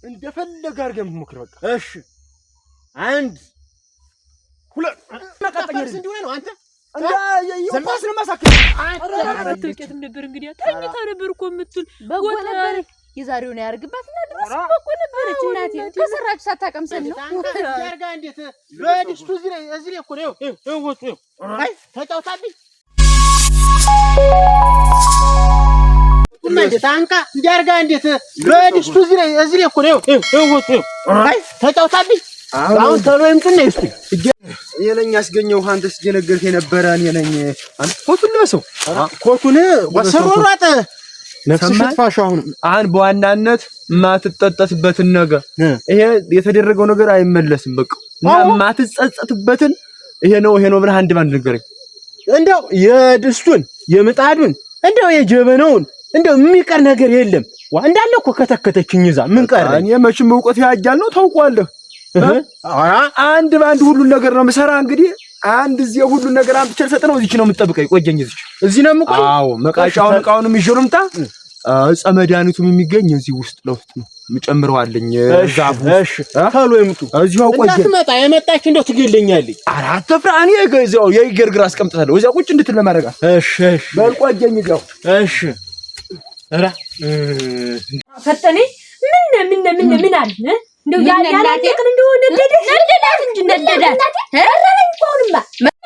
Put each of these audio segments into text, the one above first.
እንደፈለገ አድርገህ የምትሞክር በቃ እሺ አንድ ሁለት መቀጠኛለህ እንዴ ነው አንተ እንዴ የባስ ነው ማሳከኝ አጥቂት ነበር እንግዲህ ታኝታ ነበር እኮ የምትል በጎ ነበር የዛሬው ነው ያርግባትና ድረስ በጎ ነበረች እናቴ ከሰራች ሳታቀምሰን ነው ያርጋ እንዴት ለዲስቱ እዚህ እኮ ነው ወጡ አይ ተጫውታብኝ እንዴ ታንካ እንዲያርጋ እንዴት ለዲስቱ እዚህ እኮ ነው ወጡ አይ ተጫውታብኝ አሁን ተሎ ይምጥና ይስጡ የለኝ ያስገኘው አንተስ ጀነገርክ የነበረ እኔ ነኝ አንተ ኮቱን ለሰው ኮቱን ወሰሮራጥ ነፍስሽ ተፋሽ አሁን በዋናነት ማትጠጠትበትን ነገር ይሄ የተደረገው ነገር አይመለስም በቃ እና ማትጸጸትበትን ይሄ ነው ብለህ አንድ ባንድ ነገረኝ እንደው የድስቱን የምጣዱን እንደው የጀበናውን እንደው የሚቀር ነገር የለም እንዳለ እኮ ከተከተችኝ ይዛ ምን ቀረ እኔ መቼም ዕውቀት ያጃል ነው ታውቋለህ አንድ ባንድ ሁሉ ነገር ነው መሰራ እንግዲህ አንድ እዚህ ሁሉ ነገር አምጥቼ ሰጠነው እዚህ ነው የምትጠብቀኝ ቆየኝ እዚህ ነው የምቆይ አዎ መቃጫውን ቃውንም ይሽሩምታ ጸመዳኒቱም የሚገኝ እዚህ ውስጥ ለውስጥ ነው ምጨምረዋለኝ ዛፉ እሺ ታሎ ይምጡ እዚሁ ቆየኝ እንዳትመጣ የመጣች እንደው ትገለኛለች አራት ፍራኒ የገዛው የይገርግር አስቀምጣለሁ እዚያ ቁጭ እንድትል ለማረጋ እሺ በል ቆየኝ እዚያው እሺ አራ ፈጠኔ ምን አለ እንደው ያላቀን እንደው ነደዳት እንጂ ነደዳት አረረኝ ቆንማ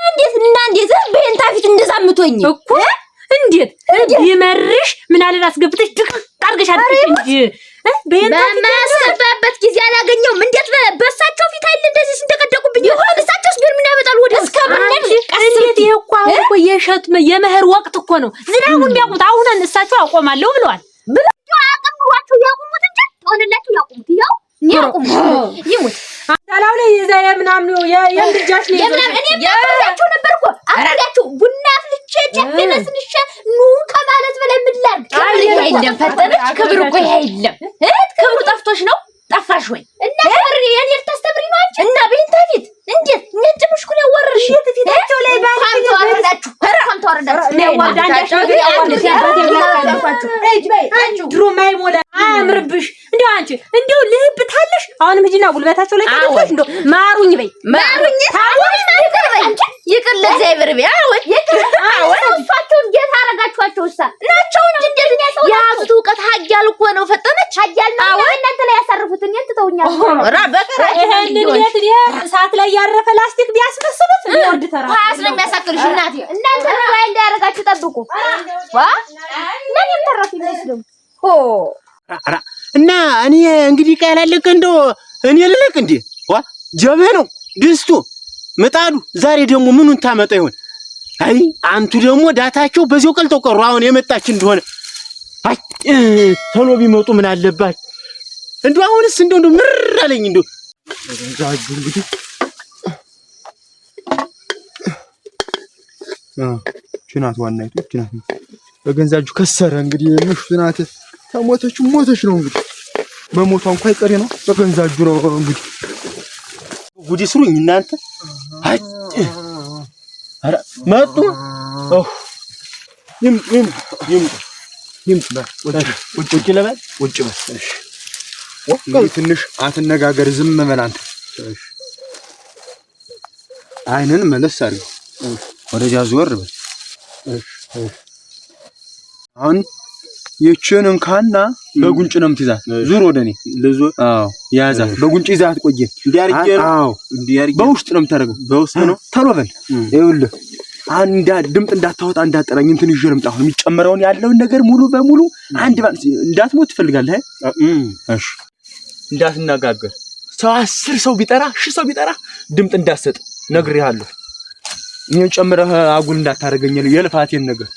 እንዴት በእንታ ፊት እንደዛምቶኝ እኮ እንዴት ይመርሽ ምን አለ አስገብተሽ ድቅቅ አርገሽ አድርገሽ እንጂ በእንታ ፊት ማስከባበት ጊዜ አላገኘውም እንዴት በሳቸው ፊት አይደል እንደዚህ እንደቀደቁብኝ ይሆን እሳቸውስ ምን ያመጣሉ ወደ እስከምነሽ እንዴት ይሄ እኮ የሸት የመኸር ወቅት እኮ ነው ዝናቡን ቢያቁት አሁን እሳቸው አቆማለሁ ብለዋል ብለው አቀምሯቸው ያቁሙት እንጂ ሆነላችሁ ያቁሙት ይሙት አታላው ላይ የዛሬ ምናምን ነው የምርጃሽ ነው እኔ ያለው ነበርኩ አራጋችሁ ቡና ፍልቼ ጀፍነስንሽ ኑ ከማለት በላይ ምላል አይደለም ፈጠነች ክብር እኮ አይደለም ክብሩ ጠፍቶሽ ነው ጠፋሽ ወይ እና ፈሪ እኔ ልታስተምሪ ነው አንቺ እና በእንታ ፊት እንዴት ነጭምሽ ኩል ያወርሽ ፊታቸው ላይ ባል ተወረዳችሁ ነው ወዳንዳችሁ ያወርዳችሁ እጅ በይ አንቺ ድሮ ማይሞላ አምርብሽ እንደው አንቺ እንደው ልብታለሽ አሁንም ሂጂና ጉልበታቸው ላይ ተደፍተሽ እንደው ማሩኝ በይ ማሩኝ ታውሽ አንቺ ይቅር ለእግዚአብሔር በይ አዎ እሷቸውን ጌታ አረጋችኋቸውሳ ናቸው እንጂ እንደዚህ ነው ያዙት ዕውቀት ሀያል እኮ ነው ፈጠነች ሀያል ነው እናንተ ላይ ያሳርፉትን የትተውኛል ራ በቀራ ይሄንን የት እሳት ላይ ያረፈ ላስቲክ ቢያስመስሉት ይወርድ ተራ ኳስ ነው የሚያሳክልሽ እናቴ እናንተ ላይ እንዳያረጋችሁ ጠብቁ ዋ ለኔም ተረፍ ይመስልም ሆ አራ እና እኔ እንግዲህ ቃላለከ እንደው እኔ ልልክ እንዴ ዋ ጀበናው ድስቱ ምጣዱ ዛሬ ደግሞ ምኑን ታመጣ ይሆን አይ አንቱ ደግሞ ዳታቸው በዚው ቀልጠው ቀሩ አሁን የመጣች እንደሆነ አይ ቶሎ ቢመጡ ምን አለባት እንደው አሁንስ እንደው ምር አለኝ እንደው ዛጁ እንግዲህ ችናት ዋናይቱ ችናት በገንዛጁ ከሰረ እንግዲህ ምሽናት ተሞተች ሞተች ነው እንግዲህ መሞቷ እንኳን አይቀሬ ነው በገንዛጁ ነው እንግዲህ ጉዲ ስሩኝ እናንተ አይ አረ መጡ ይም ወጭ ለበል ወጭ በል እሺ ትንሽ አትነጋገር ዝም በል አንተ እሺ አይንን መለስ አድርግ ወደዚያ ዞር በል እሺ አሁን የቸን እንካና በጉንጭ ነው የምትይዛት ዙር ወደኔ ለዞር አዎ ያዛት በጉንጭ ይዛት ቆየ እንዲያርጌ አዎ እንዲያርጌ በውስጥ ነው የምታደርገው በውስጥ ነው ተሎ በል ይኸውልህ አንድ ድምጥ እንዳታወጣ እንዳጠራኝ እንትን ይዤ ልምጣ አሁን የሚጨመረውን ያለውን ነገር ሙሉ በሙሉ አንድ ባንስ እንዳትሞት ትፈልጋለህ እሺ እንዳትነጋገር ሰው 10 ሰው ቢጠራ 10 ሰው ቢጠራ ድምጥ እንዳትሰጥ ነግሬሃለሁ እኔን ጨምረህ አጉል እንዳታረገኝ የልፋቴን ነገር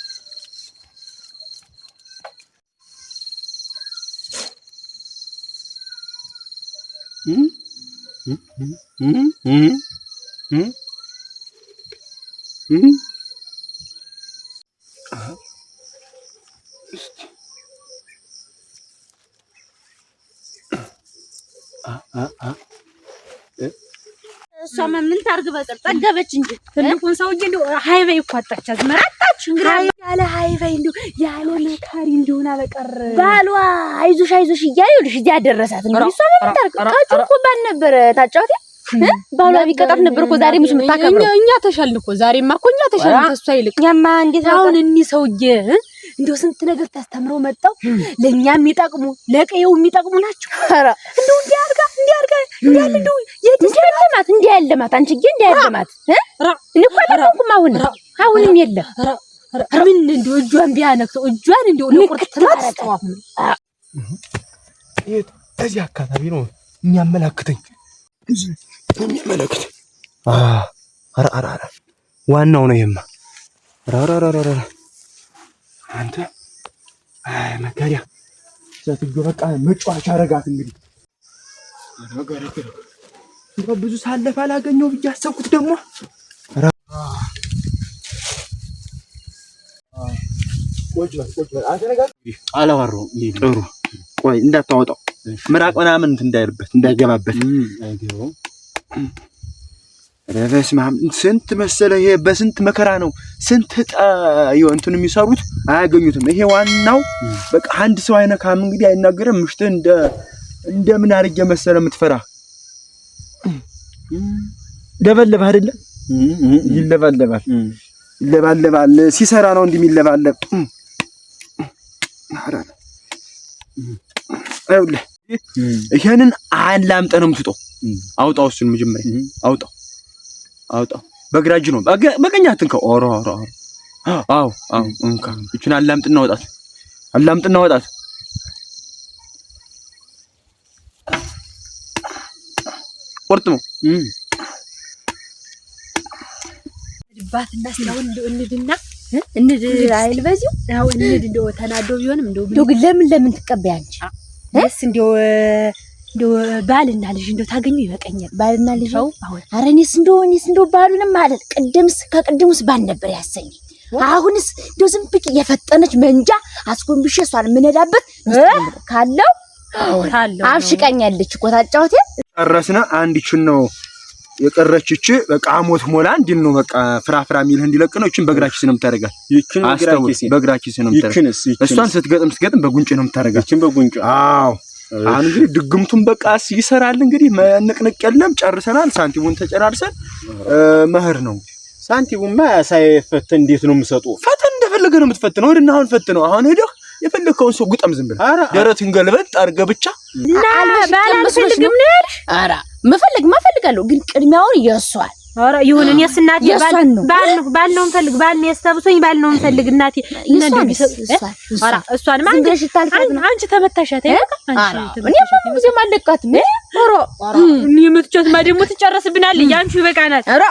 እሷ ምን ታርግ በቀር ጠገበች እንጂ ትልቁን ሰውዬ እንደው ሃይበይ እኮ አጣች አዝመራጣች እንግዲህ ያለ ሃይፋይ እንደው ያለ መካሪ እንደሆነ በቀር ባሏ አይዞሽ እያለሽ እዚህ ያደረሳት እንግዲህ እሷ ምን ታርቅ ቀጭቁ ባል ነበር ታጫውቴ ባሏ ቢቀጣት ነበር እኮ ዛሬ ምሽ መታከብረው እኛ ተሻልን እኮ ዛሬማ እኮ እኛ ተሻልን ተሷ ይልቅ እኛማ እንዴት አሁን እኒ ሰውዬ እንደው ስንት ነገር ታስተምረው መጣው ለኛም የሚጠቅሙ ለቀየው የሚጠቅሙ ናቸው። ኧረ እንደው እንዲያርጋ እንዲያል እንደው የትስከለማት እንዲያለማት አንቺዬ እንዲያለማት እንኳን አሁንም የለም ምን እንደው እጇን ቢያነክተው እጇን እንደው ለቁርጥ ተማስተዋፍ እዚህ አካባቢ ነው የሚያመላክተኝ የሚመለከት አራ ዋናው ነው የማ አራ አንተ አይ መከሪያ ሴትዮ በቃ መጫወቻ አረጋት እንግዲህ እንደው ብዙ ሳለፈ አላገኘው ብዬ አሰብኩት ደግሞ ቆጭ አንተ ነገር አላወራሁም ጥሩ ቆይ እንዳታወጣው ምራቅ ምናምን እንዳይርበት እንዳይገባበት አይገባው ረበስማም ስንት መሰለ ይሄ በስንት መከራ ነው ስንት እንትን የሚሰሩት አያገኙትም ይሄ ዋናው በቃ አንድ ሰው አይነካም እንግዲህ አይናገርም ምሽት እንደ ምን አርገ መሰለ የምትፈራ ደበለበ አይደለ ይለባለባል ሲሰራ ነው እንደሚለባለብ አራና አይውለ ይሄንን አላምጠ ነው የምትጠው አውጣው እሱን መጀመሪያ አውጣው በግራጅ ነው በቀኝ አትንከው ኦሮ አው እንካ እቺን አላምጥና ወጣት ቆርጥሞ ባትና ስላው እንድና እንድ አይል በዚሁ አው እንደው ተናዶ ቢሆንም እንደው ግን ለምን ትቀበያለሽ እንደው ባልና ልጅ እንደው ታገኙ ይበቀኛል ባልና ልጅ አሁን ኧረ እኔስ እንደው ባሉንም ማለት ከቅድሙስ ባል ነበር ያሰኝ አሁንስ እንደው ዝም ብቅ የፈጠነች መንጃ አስጎንብሽ እሷን ምንዳበት ካለው አብሽቀኛለች እኮ ታጫውቴ ጨረስና አንዲችን ነው የቀረችች በቃ ሞት ሞላ እንዲል ነው በቃ ፍራፍራ ሚል እንዲለቅ ነው እቺን በግራችስ ነው የምታረጋት ይቺን በግራችስ ነው የምታረጋት እሷን ስትገጥም በጉንጭ ነው የምታረጋት እቺን በጉንጭ አዎ አሁን እንግዲህ ድግምቱን በቃ ይሰራል እንግዲህ ንቅንቅ የለም ጨርሰናል ሳንቲሙን ተጨራርሰን መህር ነው ሳንቲሙማ ሳይፈተን እንዴት ነው የምሰጠው ፈተን እንደፈለገ ነው የምትፈተነው ወደና አሁን ፈተነው አሁን ሄደህ የፈለከውን ሰው ግጠም ዝም ብለህ ደረትን ገልበጥ አርገ ብቻ እና ባላልፈልግም ነው ያልሽ ኧረ መፈልጋለሁ ግን ቅድሚያውን ይወስዋል ኧረ ይሁን እኔስ እናቴ ባል ነው ፈልግ ባል ነው ያስተብሶኝ ባል ነው ፈልግ እናቴ ኧረ እሷን ማን አንቺ ተመታሻት እኔ ምን ማለቃትም ኧረ እኔ ምትጮት ማደሞ ትጨርስብናል ያንቺ ይበቃናል ኧረ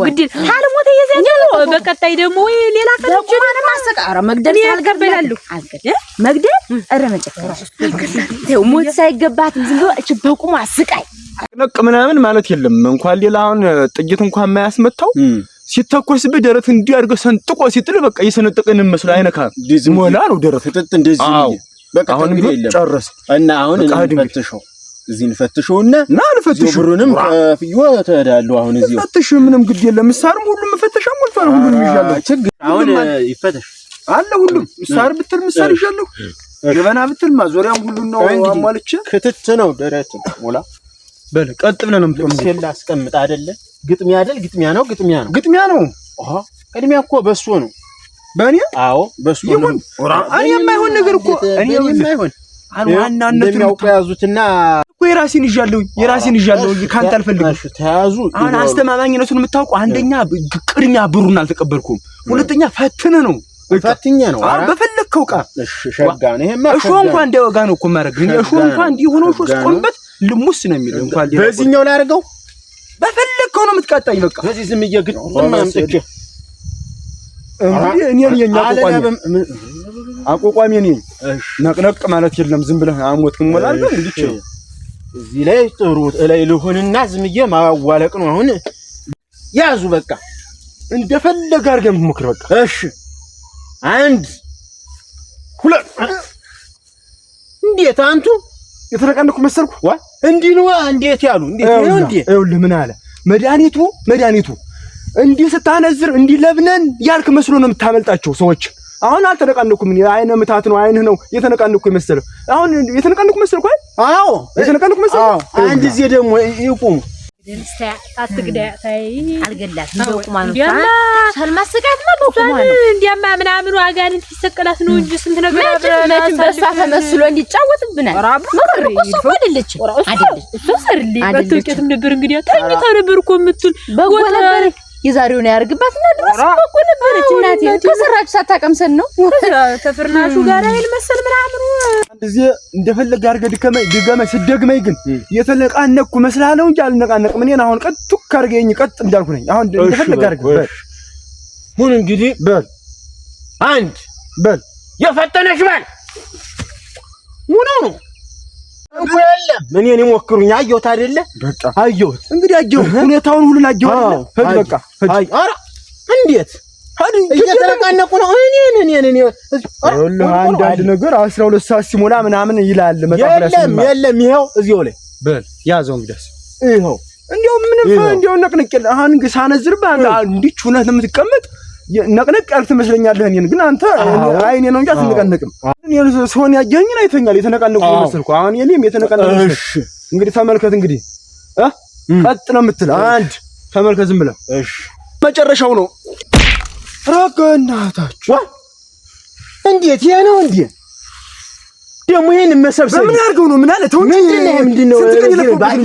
ግድ ታልሞተ የዘኛው በቀጣይ ደግሞ ወይ ሌላ ከልጅ ማን ማሰቃራ መግደል ሳልገበላሉ መግደል ኧረ መጨከራ ሞት ሳይገባት ዝም ብሎ እቺ በቁሙ አስቃይ ነቅ ምናምን ማለት የለም እንኳን ሌላ አሁን ጥይት እንኳን ማያስመታው ሲተኮስብህ ደረት እንዲያርገው ሰንጥቆ ሲጥል በቃ ይሰነጥቅን መስሎ አይነካ ሞላ ነው ደረት ፍጥጥ እንደዚህ በቃ አሁን ጨረስ እና አሁን እንፈትሽው እዚህን ፈትሽውና ልፈትሽ ብሩንም ከፍዮ ተዳሉ አሁን እዚሁ ፈትሽ ምንም ግድ የለም ምሳርም ሁሉም ፈትሻም ወልፋን ሁሉም ይያለው ችግር አሁን ይፈተሽ አለ ሁሉም ምሳር ብትል ምሳር ይያለው ገበና ብትል ማዞሪያም ሁሉን ነው አሟልቼ ክትት ነው ደረት ሞላ በል ቀጥ ብለን ነው ምትቆም አስቀምጥ አይደለ ግጥሚያ አይደል ግጥሚያ ነው አሃ ቀድሚያ እኮ በሱ ነው በእኔ አዎ በሱ ነው እኔ የማይሆን ነገር እኮ እኔ የማይሆን ዋናነቱ ያውቀው ያዙትና እኮ የራሴን ይዣለሁ ካንተ አልፈልግም ተያዙ አሁን አስተማማኝነቱን የምታውቀው አንደኛ ቅድሚያ ብሩን አልተቀበልኩም ሁለተኛ ፈትነ ነው በፈለከው ቃ እሺ ሸጋ ነው ይሄማ እሺ እንኳን እንደወጋ ነው እኮ ማረግ እኔ እሺ እንኳን እንዲሆነው እሺ ስቆምበት ልሙስ ነው የሚለው እንኳን በዚህኛው ላይ አርገው በፈለከው ነው የምትቀጣኝ በቃ በዚህ ዝም ይየግጥ ማምጥቼ እኔ አቋቋሚ ነኝ ነቅነቅ ማለት የለም ዝም ብለህ አሞትክም ሞላል እንዴ እዚህ ላይ ጥሩ ላይ ልሁንና ዝምዬ ማዋለቅ ነው አሁን ያዙ በቃ እንደፈለገ አርገም ምክር በቃ እሺ አንድ ሁለት እንዴት አንቱ የተረቀንኩ መሰልኩ ዋ እንዴ ነው እንዴት ያሉ እንዴት ነው እንዴ ይኸውልህ ምን አለ መድኃኒቱ እንዲህ ስታነዝር እንዲህ ለብነን ያልክ መስሎ ነው የምታመልጣቸው ሰዎች። አሁን አልተነቃነኩም። እኔ አይነ ምታት ነው አይንህ ነው የተነቃነኩ የመሰለው። አሁን የተነቃነኩ መሰልኩ አይደል? አዎ የተነቃነኩ መሰለህ። አንድ ጊዜ ደግሞ ይቁም አትግዳ ታይ አልገላትም በቁማኑ ሳልማስቃት ነው በቁማኑ እንዲያማ ምናምን አጋንንት ይሰቀላት ነው እንጂ ስንት ነገር አብረን በሷ ተመስሎ እንዲጫወትብናል። መከረ እኮ አይደለች እሱ ሰርሊ በትውቀትም ነበር እንግዲህ ታኝታ ነበር እኮ የምትል በጎ ነበር። የዛሬው ነው ያርግባትና ድረስ በጎ ነበረች እናቴ። ከሰራች ሳታቀምሰን ነው ተፍርናሹ ጋር አይል መሰል ምናምን አንድ ጊዜ እንደፈለግ አድርገህ ድገመኝ ስደግመኝ ግን የተነቃነቅኩ መስላለሁ እንጂ አልነቃነቅም። እኔን አሁን ቀጥ ቱክ አድርገኝ ቀጥ እንዳልኩ ነኝ። አሁን እንደፈለግ አድርገህ ሁን እንግዲህ በል አንድ በል የፈተነሽ በል ነው እኮ የለም እኔን ይሞክሩኝ። አየሁት አይደለ? በቃ አየሁት። እንግዲህ አየሁት ሁኔታውን ሁሉ አየሁ አይደለ? ሂድ በቃ ሂድ። ኧረ እንዴት እየተነቃነቁ ነው? እኔ አንዳንድ ነገር 12 ሰዓት ሲሞላ ምናምን ይላል መጽሐፍ ላይ። የለም ይኸው እዚያው ላይ በል ያዘው እንግዲያስ ይኸው እንዴው ምንም እንዴው ነቅነቅ አሁን ሳነዝርብህ እንዲህ ሆነህ የምትቀመጥ ነቅነቅ ያልክ ትመስለኛለህ። እኔን ግን አንተ አይኔ ነው እንጂ አትነቃነቅም። እኔን ሰውን ያየኸኝን አይተኛል የተነቃነቁ መሰልኩ። አሁን እኔም የተነቃነቁ እሺ እንግዲህ ተመልከት። እንግዲህ ቀጥ ነው የምትል አንድ ተመልከት ዝም ብለህ እሺ መጨረሻው ነው። ረጋናታችሁ እንዴት ይሄ ነው እንዴ? ደግሞ ይሄን መሰብሰብ ምን ያርገው ነው? ምን አለ ተው እንጂ ምንድነው?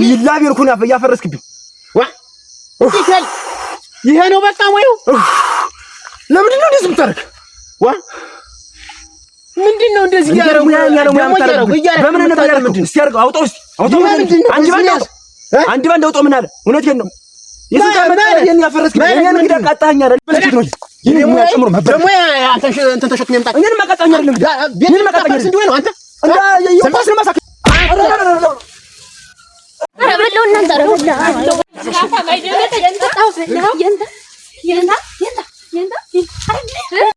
ይላቤር ኩና ያፈረስክብኝ ዋ ይከል ይሄ ነው በቃ ወይ ለምንድን ነው እንደዚህ የምታረግ? ዋ ምንድነው እንደዚህ ያረው? በምን ነበር ያረው? እስቲ ያርገው አውጣው። እስቲ አውጣው። አንድ ባንድ አውጣው። ምን አለ? እውነቴን ነው። የሰጣመጣን ያፈረስክብኝ እኔን እንግዲህ አቃጣኸኝ አይደል? በልክት ነው ይሄ ሙያ ጨምሮ መበል ደግሞ እንትን ተሸክም ይምጣ። እኔን ማቃጣኸኝ አይደል? እኔን ማቃጣኸኝ እንዴ ነው አንተ እንዳ የባስ ነው ማሳክ አረበለው እናንተ አረበለው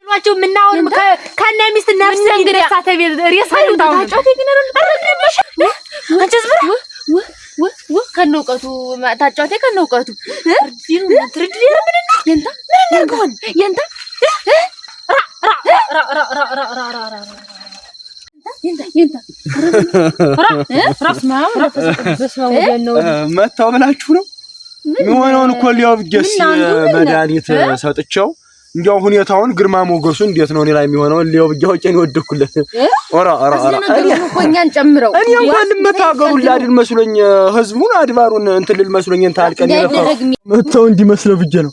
ሏቸው ምናውን ከነ ሚስት ነፍስ እንግዲህ ሳተቤ ሬሳው ታጫውቴ ግን አረግነሽ አንቺስ ብራ ከነውቀቱ ታጫውቴ ከነውቀቱ ትርድ ይረብልና የንታ ለንኮን የንታ መታው ብላችሁ ነው የሚሆነውን እኮ ሊያው ብዬሽ መድኃኒት ሰጥቼው እንዲያው ሁኔታውን ግርማ ሞገሱ እንዴት ነው እኔ ላይ የሚሆነው ሊያው ብዬሽ ወጪን ወደኩለት። ኦራ እኛን ጨምረው እኔ እንኳን ልመታገሩን ላድን መስሎኝ ህዝቡን አድባሩን እንትን ልል መስሎኝ እንትን አልቀን ይረፋው መታው እንዲመስለው ብዬሽ ነው።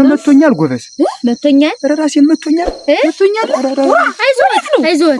መቶኛል ጎበዝ መቶኛል። ራሴን መቶኛል። አይዞህ